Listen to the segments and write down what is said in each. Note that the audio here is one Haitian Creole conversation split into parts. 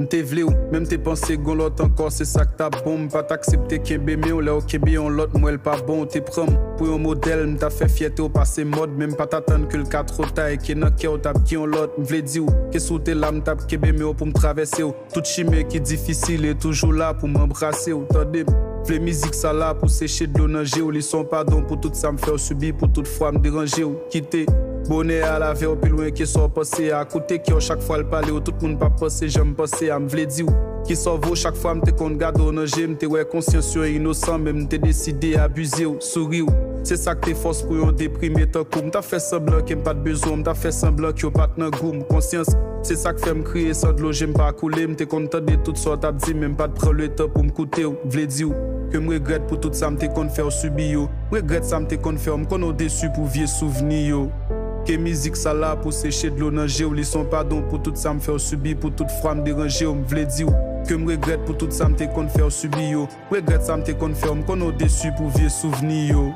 m'te vle ou, même tes pensées gon l'autre encore, c'est ça que t'as bon, pas t'accepter qu'un bébé, on l'a ok bien, on l'autre, moi elle pas bon, t'es prom, pour un modèle, m't'a fait fierté au passé mode, même pas t'attendre que le 4 trop taille, qui n'a qu'à tape qui on l'autre, m'vle di ou, qu'est-ce que t'es là, m'tape que bébé pour m'traverser ou, toute chimie qui difficile est toujours là pour m'embrasser ou, t'as vle musique ça là pour sécher de l'eau nager ou, les sons pardon pour tout ça me faire subir, pour toute fois me déranger ou, quitter. Bonnet à la veille au plus loin qui sort passer à côté qui chaque fois le parler tout le monde pas passer j'aime passer à me vle di ou qui sort vaut chaque fois m'te compte garde au danger m'te ouais conscient sur innocent même t'es décidé à abuser ou sourire ou c'est ça que t'es force pour yon déprimer tant coup m't'a fait semblant qu'il pas de besoin m't'a fait semblant qu'il pas de goût conscience c'est ça que fait me crier sans de l'eau j'aime pas couler m'te content de toutes sortes t'as dit même pas de prendre le temps pour m'écouter ou vle di ou que me regrette pour tout ça m'te qu'on faire subir yo regrette ça m'te qu'on faire m'con déçu pour vieux souvenirs yo. Que musique ça là pour sécher de l'eau nager ou les sons pardon pour tout ça me faire subir pour toute fois me déranger ou me vle di ou que me regrette pour tout ça me qu'on faire subir yo regrette ça me qu'on faire m'con déçu pour vieux souvenirs yo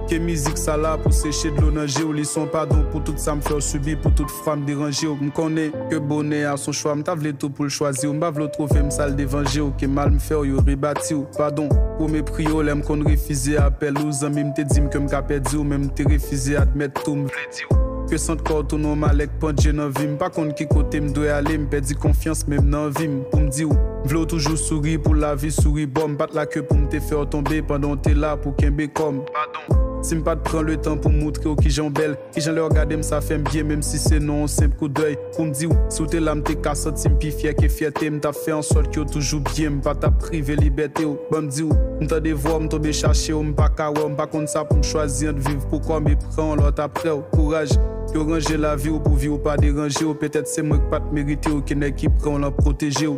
que musique ça là pour sécher de l'eau nager ou les sons pardon pour tout ça me faire subir pour toute fois me déranger ou me connaît que bonnet à son choix m't'a vle tout pour le choisir ou m'pa vle trouver me sale dévanger ou que mal me faire yo rebâti ou pardon pour mes prios l'aime qu'on refuser appel ou zami m'te dit que m'ka perdu ou même te refuser admettre tout me vle di ou que sans corps tout normal avec pendje dans vie pas contre qui côté me doit aller me perdre confiance même dans vie pour me dire v'lo toujours sourire pour la vie sourire bon battre la queue pour me te faire tomber pendant t'es là pour qu'un bé comme pardon si m'pas prend le temps pour montrer qui j'en belle qui j'en le regarder ça fait bien même si c'est non un simple coup d'œil pour me dire si t'es là m'te ka senti m'pi fier que fierté m't'a fait en sorte que toujours bien m'pas t'a privé liberté ou bon me dire m't'a des voix m'tomber chercher ou m'pas ka ou m'pas contre ça pour me choisir de vivre pourquoi me prend l'autre après courage yo ranger la vie ou pour vivre ou pas déranger ou peut-être c'est moi qui pas te mériter ou qui n'est qui prend la protéger ou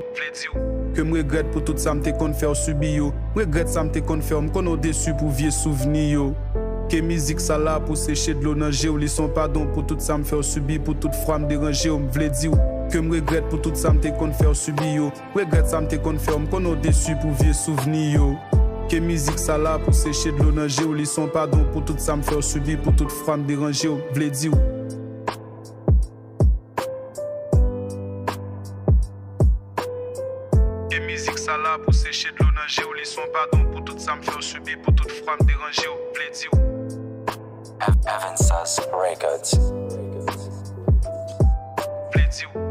que me regrette pour tout ça m'te qu'on faire subir yo regrette ça m'te qu'on faire m'con déçu pour vieux souvenirs yo que musique ça là pour sécher de l'eau nager ou les sons pardon pour tout ça me faire subir pour toute fois me déranger ou me vle di ou que me regrette pour tout ça m'te qu'on faire subir yo regrette ça m'te qu'on faire m'con déçu pour vieux souvenirs yo que musique ça là pour sécher de l'eau nager ou les sons pardon pour tout ça me faire subir pour toute fois me déranger ou vle di ou que musique ça là pour sécher de l'eau nager ou les sons pardon pour tout ça me faire subir pour toute fois me déranger ou vle di ou Heaven Sass Records. vle di ou